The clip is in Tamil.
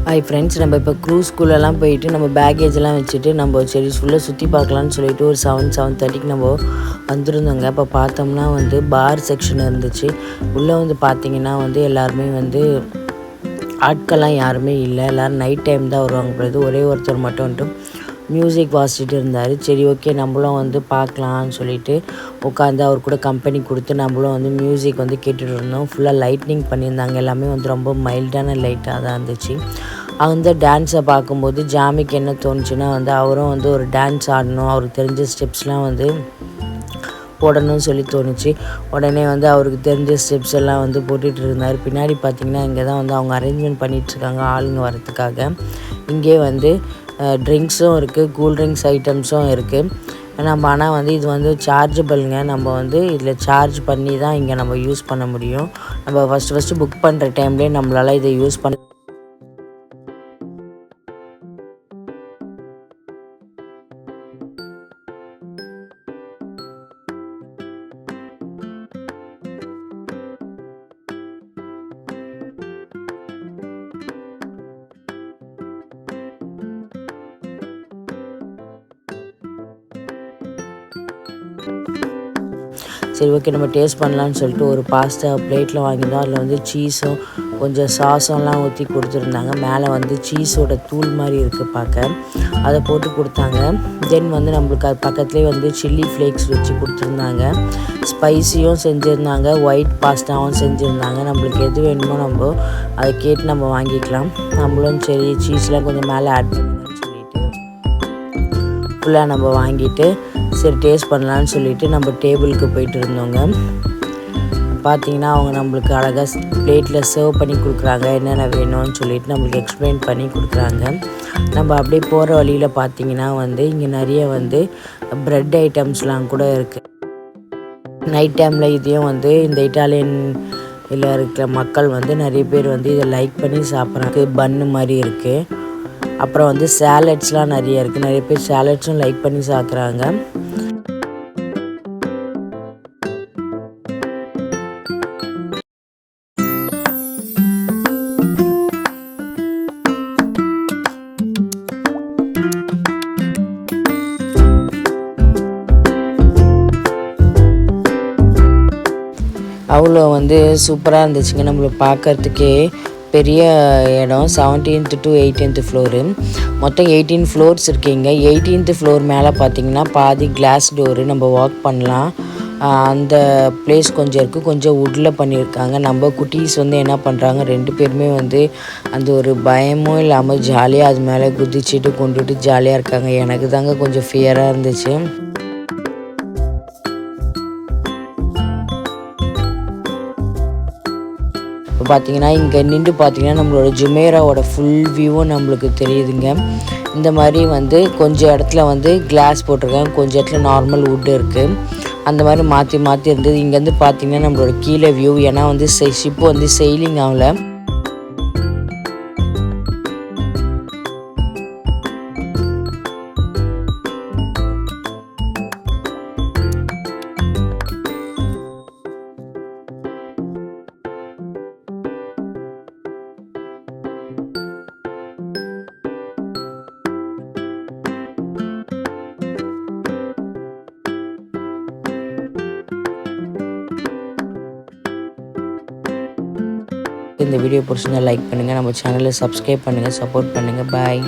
ஹாய் ஃப்ரெண்ட்ஸ், நம்ம இப்போ க்ரூஸ் ஸ்கூலெல்லாம் போயிட்டு நம்ம பேக்கேஜெல்லாம் வச்சுட்டு நம்ம சரி ஃபுல்லாக சுற்றி பார்க்கலான்னு சொல்லிட்டு ஒரு 7:30க்கு நம்ம வந்திருந்தோங்க. இப்போ பார்த்தோம்னா பார் செக்ஷன் இருந்துச்சு. உள்ளே பார்த்திங்கன்னா எல்லாருமே ஆட்கள்லாம் யாருமே இல்லை. எல்லோரும் நைட் டைம் தான் வருவாங்க பொழுது. ஒரே ஒருத்தர் மட்டும் மியூசிக் வாசிச்சுட்டு இருந்தார். சரி ஓகே நம்மளும் பார்க்கலான்னு சொல்லிட்டு உட்காந்து அவர் கூட கம்பெனி கொடுத்து நம்மளும் மியூசிக் கேட்டுகிட்டு இருந்தோம். ஃபுல்லாக லைட்னிங் பண்ணியிருந்தாங்க. எல்லாமே ரொம்ப மைல்டான லைட்டாக தான் இருந்துச்சு. அந்த டான்ஸை பார்க்கும்போது ஜாமிக்கு என்ன தோணுச்சுன்னா அவரும் ஒரு டான்ஸ் ஆடணும், அவருக்கு தெரிஞ்ச ஸ்டெப்ஸ்லாம் போடணும்னு சொல்லி தோணுச்சு. உடனே அவருக்கு தெரிஞ்ச ஸ்டெப்ஸ் எல்லாம் போட்டுட்டு இருந்தார். பின்னாடி பார்த்திங்கன்னா இங்கே தான் அவங்க அரேஞ்ச்மெண்ட் பண்ணிகிட்ருக்காங்க ஆளுங்க வரத்துக்காக. இங்கே ட்ரிங்க்ஸும் இருக்குது, கூல் ட்ரிங்க்ஸ் ஐட்டம்ஸும் இருக்குது. நம்ம ஆனால் இது சார்ஜபிளுங்க. நம்ம இதில் சார்ஜ் பண்ணி தான் இங்கே நம்ம யூஸ் பண்ண முடியும். நம்ம ஃபஸ்ட்டு புக் பண்ணுற டைம்லேயே நம்மளால் இதை யூஸ் பண்ண சரி ஓகே நம்ம டேஸ்ட் பண்ணலான்னு சொல்லிட்டு ஒரு பாஸ்தா பிளேட்டில் வாங்கியிருந்தோம். அதில் சீஸும் கொஞ்சம் சாஸம்லாம் ஊற்றி கொடுத்துருந்தாங்க. மேலே சீஸோட தூள் மாதிரி இருக்குது பார்க்க, அதை போட்டு கொடுத்தாங்க. தென் நம்மளுக்கு அது பக்கத்துலேயே சில்லி ஃப்ளேக்ஸ் வச்சு கொடுத்துருந்தாங்க. ஸ்பைசியும் செஞ்சுருந்தாங்க, ஒயிட் பாஸ்தாவும் செஞ்சுருந்தாங்க. நம்மளுக்கு எது வேணுமோ நம்ம அதை கேட்டு நம்ம வாங்கிக்கலாம். நம்மளும் சரி சீஸ்லாம் கொஞ்சம் மேலே ஆட் பண்ணுங்கன்னு சொல்லிட்டு ஃபுல்லாக நம்ம வாங்கிட்டு சரி டேஸ்ட் பண்ணலான்னு சொல்லிவிட்டு நம்ம டேபிளுக்கு போயிட்டு இருந்தோங்க. பார்த்திங்கன்னா அவங்க நம்மளுக்கு அழகாக பிளேட்டில் சர்வ் பண்ணி கொடுக்குறாங்க. என்னென்ன வேணும்னு சொல்லிட்டு நம்மளுக்கு எக்ஸ்பிளைன் பண்ணி கொடுக்குறாங்க. நம்ம அப்படியே போகிற வழியில் பார்த்திங்கன்னா இங்கே நிறைய ப்ரெட் ஐட்டம்ஸ்லாம் கூட இருக்குது. நைட் டைமில் இதையும் இந்த இட்டாலியன் இதில் இருக்கிற மக்கள் நிறைய பேர் இதை லைக் பண்ணி சாப்பிட்றாங்க. பன்னு மாதிரி இருக்குது. அப்புறம் சேலட்ஸ்லாம் நிறைய இருக்குது. நிறைய பேர் சேலட்ஸும் லைக் பண்ணி சாப்பிட்றாங்க. அவ்வளோ சூப்பராக இருந்துச்சுங்க. நம்மளை பார்க்குறதுக்கே பெரிய இடம். 17th to 18th ஃப்ளோரு, மொத்தம் 18 ஃப்ளோர்ஸ் இருக்கீங்க. 18th ஃப்ளோர் மேலே பார்த்திங்கன்னா பாதி கிளாஸ் டோரு, நம்ம வாக் பண்ணலாம். அந்த பிளேஸ் கொஞ்சம் இருக்குது, கொஞ்சம் வுட்டில் பண்ணியிருக்காங்க. நம்ம குட்டீஸ் என்ன பண்ணுறாங்க, 2 பேருமே அந்த ஒரு பயமும் இல்லாமல் ஜாலியாக அது மேலே குதிச்சுட்டு கொண்டுட்டு ஜாலியாக இருக்காங்க. எனக்கு தாங்க கொஞ்சம் ஃபியராக இருந்துச்சு. இப்போ பார்த்திங்கன்னா இங்கே நின்று பார்த்திங்கன்னா நம்மளோட ஜுமேராவோட ஃபுல் வியூவும் நம்மளுக்கு தெரியுதுங்க. இந்த மாதிரி கொஞ்சம் இடத்துல கிளாஸ் போட்டிருக்காங்க, கொஞ்சம் இடத்துல நார்மல் வுட் இருக்குது. அந்த மாதிரி மாற்றி மாற்றி இருந்தது. இங்கேருந்து பார்த்திங்கன்னா நம்மளோட கீழே வியூ. ஏன்னா ஷிப்பு செயிலிங் ஆகலை. இந்த வீடியோ பிடிச்சிருந்தா லைக் பண்ணுங்கள், நம்ம சேனலை சப்ஸ்கிரைப் பண்ணுங்கள், சப்போர்ட் பண்ணுங்கள். பாய்.